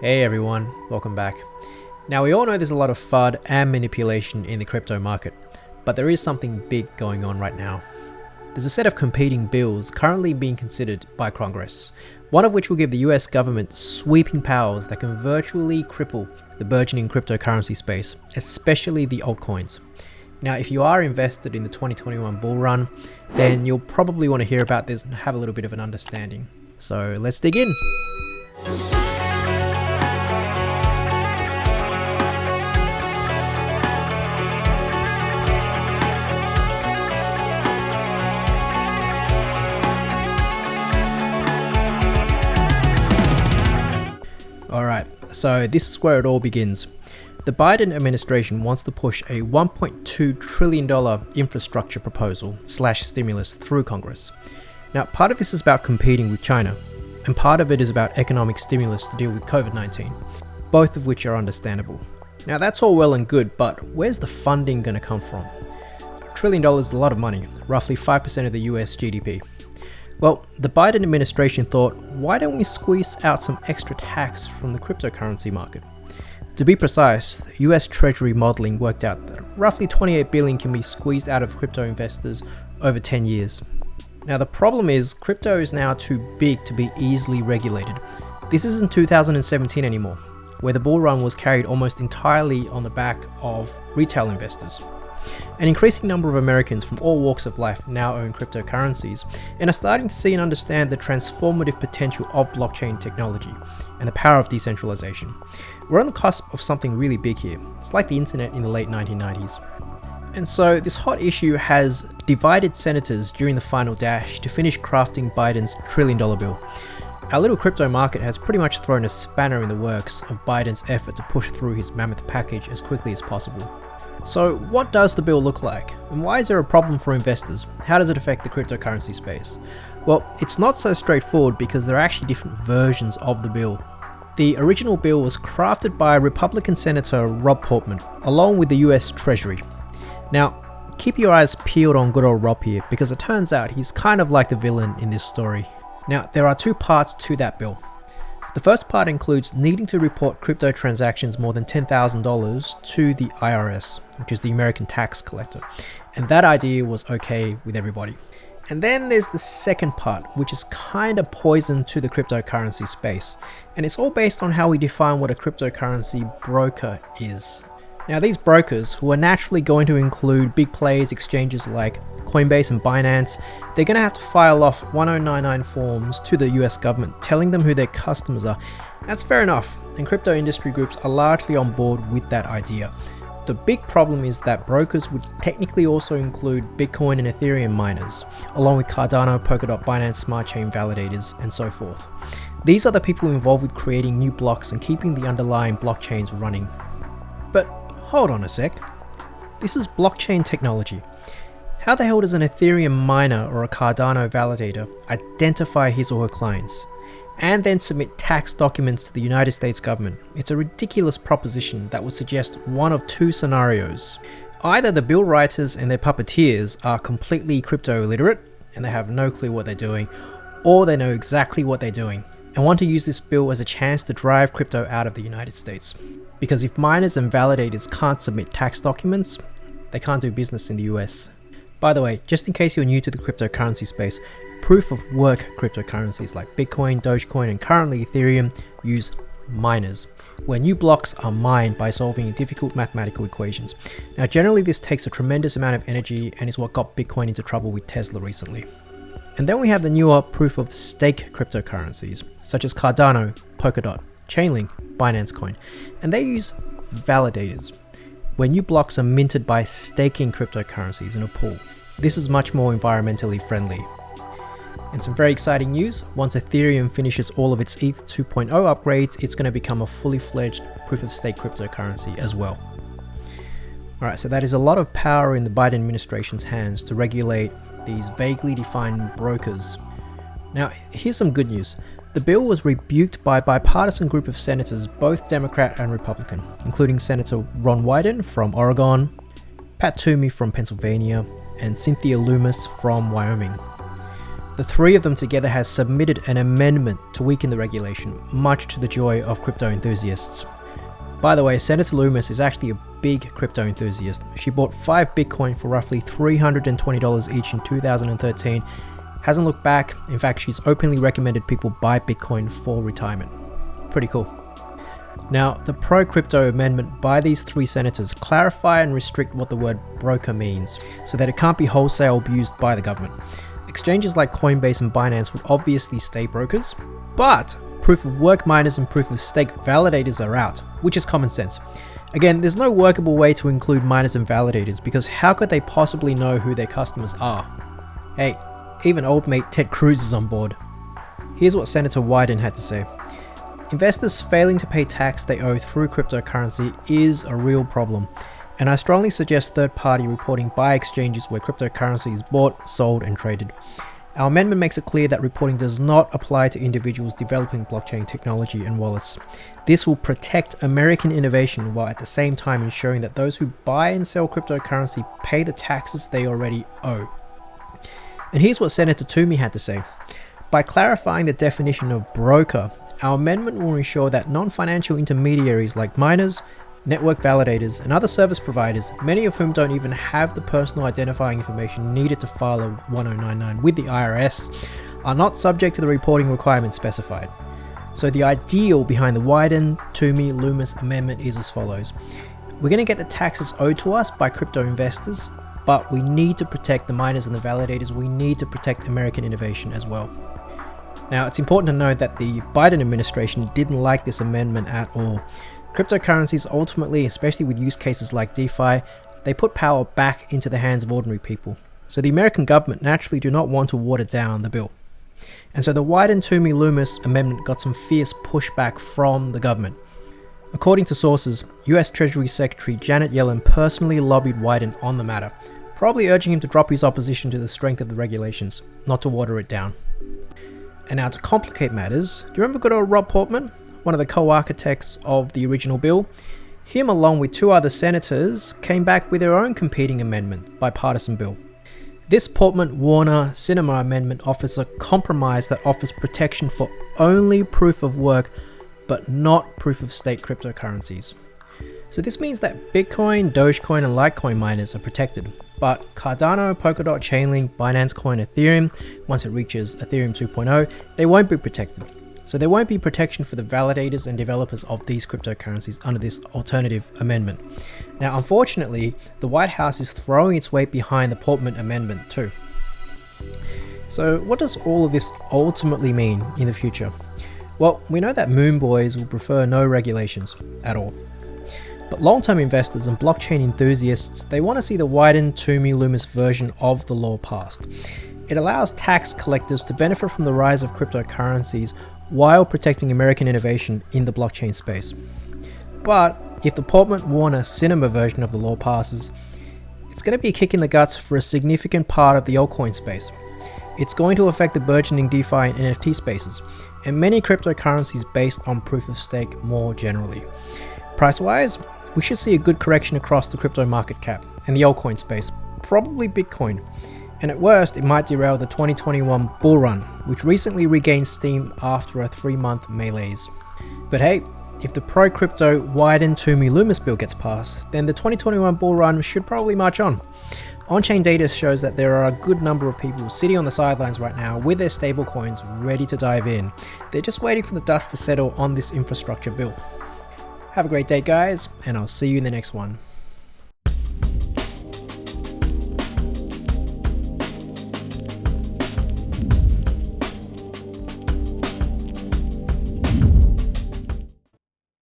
Hey everyone, welcome back. Now we all know there's a lot of FUD and manipulation in the crypto market, but there is something big going on right now. There's a set of competing bills currently being considered by Congress, one of which will give the US government sweeping powers that can virtually cripple the burgeoning cryptocurrency space, especially the altcoins. Now, if you are invested in the 2021 bull run, then you'll probably want to hear about this and have a little bit of an understanding. So let's dig in. Alright, so this is where it all begins. The Biden administration wants to push a $1.2 trillion infrastructure proposal / stimulus through Congress. Now, part of this is about competing with China, and part of it is about economic stimulus to deal with COVID-19, both of which are understandable. Now, that's all well and good, but where's the funding going to come from? $1 trillion is a lot of money, roughly 5% of the US GDP. Well, the Biden administration thought, why don't we squeeze out some extra tax from the cryptocurrency market? To be precise, US Treasury modeling worked out that roughly $28 billion can be squeezed out of crypto investors over 10 years. Now the problem is, crypto is now too big to be easily regulated. This isn't 2017 anymore, where the bull run was carried almost entirely on the back of retail investors. An increasing number of Americans from all walks of life now own cryptocurrencies and are starting to see and understand the transformative potential of blockchain technology and the power of decentralization. We're on the cusp of something really big here. It's like the internet in the late 1990s. And so this hot issue has divided senators during the final dash to finish crafting Biden's $1 trillion bill. Our little crypto market has pretty much thrown a spanner in the works of Biden's effort to push through his mammoth package as quickly as possible. So what does the bill look like? And why is there a problem for investors? How does it affect the cryptocurrency space? Well, it's not so straightforward because there are actually different versions of the bill. The original bill was crafted by Republican Senator Rob Portman, along with the US Treasury. Now, keep your eyes peeled on good old Rob here, because it turns out he's kind of like the villain in this story. Now, there are two parts to that bill. The first part includes needing to report crypto transactions more than $10,000 to the IRS, which is the American tax collector, and that idea was okay with everybody. And then there's the second part, which is kind of poison to the cryptocurrency space, and it's all based on how we define what a cryptocurrency broker is. Now, these brokers, who are naturally going to include big players, exchanges like Coinbase and Binance, they're going to have to file off 1099 forms to the US government telling them who their customers are. That's fair enough, and crypto industry groups are largely on board with that idea. The big problem is that brokers would technically also include Bitcoin and Ethereum miners, along with Cardano, Polkadot, Binance Smart Chain validators, and so forth. These are the people involved with creating new blocks and keeping the underlying blockchains running. But hold on a sec. This is blockchain technology. How the hell does an Ethereum miner or a Cardano validator identify his or her clients and then submit tax documents to the United States government? It's a ridiculous proposition that would suggest one of two scenarios. Either the bill writers and their puppeteers are completely crypto illiterate and they have no clue what they're doing, or they know exactly what they're doing and want to use this bill as a chance to drive crypto out of the United States. Because if miners and validators can't submit tax documents, they can't do business in the US. By the way, just in case you're new to the cryptocurrency space, proof of work cryptocurrencies like Bitcoin, Dogecoin, and currently Ethereum use miners, where new blocks are mined by solving difficult mathematical equations. Now, generally this takes a tremendous amount of energy and is what got Bitcoin into trouble with Tesla recently. And then we have the newer proof of stake cryptocurrencies, such as Cardano, Polkadot, Chainlink, Binance Coin, and they use validators, where new blocks are minted by staking cryptocurrencies in a pool. This is much more environmentally friendly. And some very exciting news, once Ethereum finishes all of its ETH 2.0 upgrades, it's going to become a fully fledged proof of stake cryptocurrency as well. Alright, so that is a lot of power in the Biden administration's hands to regulate these vaguely defined brokers. Now, here's some good news. The bill was rebuked by a bipartisan group of senators, both Democrat and Republican, including Senator Ron Wyden from Oregon, Pat Toomey from Pennsylvania, and Cynthia Lummis from Wyoming. The three of them together has submitted an amendment to weaken the regulation, much to the joy of crypto enthusiasts. By the way, Senator Loomis is actually a big crypto enthusiast. She bought 5 Bitcoin for roughly $320 each in 2013, hasn't looked back. In fact, she's openly recommended people buy Bitcoin for retirement. Pretty cool. Now, the pro-crypto amendment by these 3 senators clarify and restrict what the word broker means, so that it can't be wholesale abused by the government. Exchanges like Coinbase and Binance would obviously stay brokers, but proof of work miners and proof of stake validators are out, which is common sense. Again, there's no workable way to include miners and validators because how could they possibly know who their customers are? Hey, even old mate Ted Cruz is on board. Here's what Senator Wyden had to say. Investors failing to pay tax they owe through cryptocurrency is a real problem, and I strongly suggest third-party reporting by exchanges where cryptocurrency is bought, sold, and traded. Our amendment makes it clear that reporting does not apply to individuals developing blockchain technology and wallets. This will protect American innovation while at the same time ensuring that those who buy and sell cryptocurrency pay the taxes they already owe. And here's what Senator Toomey had to say. By clarifying the definition of broker, our amendment will ensure that non-financial intermediaries like miners, network validators, and other service providers, many of whom don't even have the personal identifying information needed to file a 1099 with the IRS, are not subject to the reporting requirements specified. So the ideal behind the Wyden, Toomey, Loomis amendment is as follows. We're going to get the taxes owed to us by crypto investors, but we need to protect the miners and the validators. We need to protect American innovation as well. Now, it's important to note that the Biden administration didn't like this amendment at all. Cryptocurrencies ultimately, especially with use cases like DeFi, they put power back into the hands of ordinary people. So the American government naturally do not want to water down the bill. And so the Wyden Toomey Loomis amendment got some fierce pushback from the government. According to sources, US Treasury Secretary Janet Yellen personally lobbied Wyden on the matter, probably urging him to drop his opposition to the strength of the regulations, not to water it down. And now to complicate matters, do you remember good old Rob Portman? One of the co-architects of the original bill? Him along with 2 other senators came back with their own competing amendment, bipartisan bill. This Portman-Warner-Sinema amendment offers a compromise that offers protection for only proof of work, but not proof of stake cryptocurrencies. So this means that Bitcoin, Dogecoin, and Litecoin miners are protected, but Cardano, Polkadot, Chainlink, Binance Coin, Ethereum, once it reaches Ethereum 2.0, they won't be protected. So there won't be protection for the validators and developers of these cryptocurrencies under this alternative amendment. Now, unfortunately, the White House is throwing its weight behind the Portman amendment too. So what does all of this ultimately mean in the future? Well, we know that Moon Boys will prefer no regulations at all. But long-term investors and blockchain enthusiasts, they want to see the Wyden Toomey Loomis version of the law passed. It allows tax collectors to benefit from the rise of cryptocurrencies while protecting American innovation in the blockchain space. But if the Portman-Warner-Sinema version of the law passes, it's going to be a kick in the guts for a significant part of the altcoin space. It's going to affect the burgeoning DeFi and NFT spaces, and many cryptocurrencies based on proof of stake more generally. Price-wise, we should see a good correction across the crypto market cap and the altcoin space, probably Bitcoin. And at worst, it might derail the 2021 bull run, which recently regained steam after a 3-month malaise. But hey, if the pro-crypto Wyden Toomey Loomis bill gets passed, then the 2021 bull run should probably march on. On-chain data shows that there are a good number of people sitting on the sidelines right now with their stablecoins ready to dive in. They're just waiting for the dust to settle on this infrastructure bill. Have a great day, guys, and I'll see you in the next one.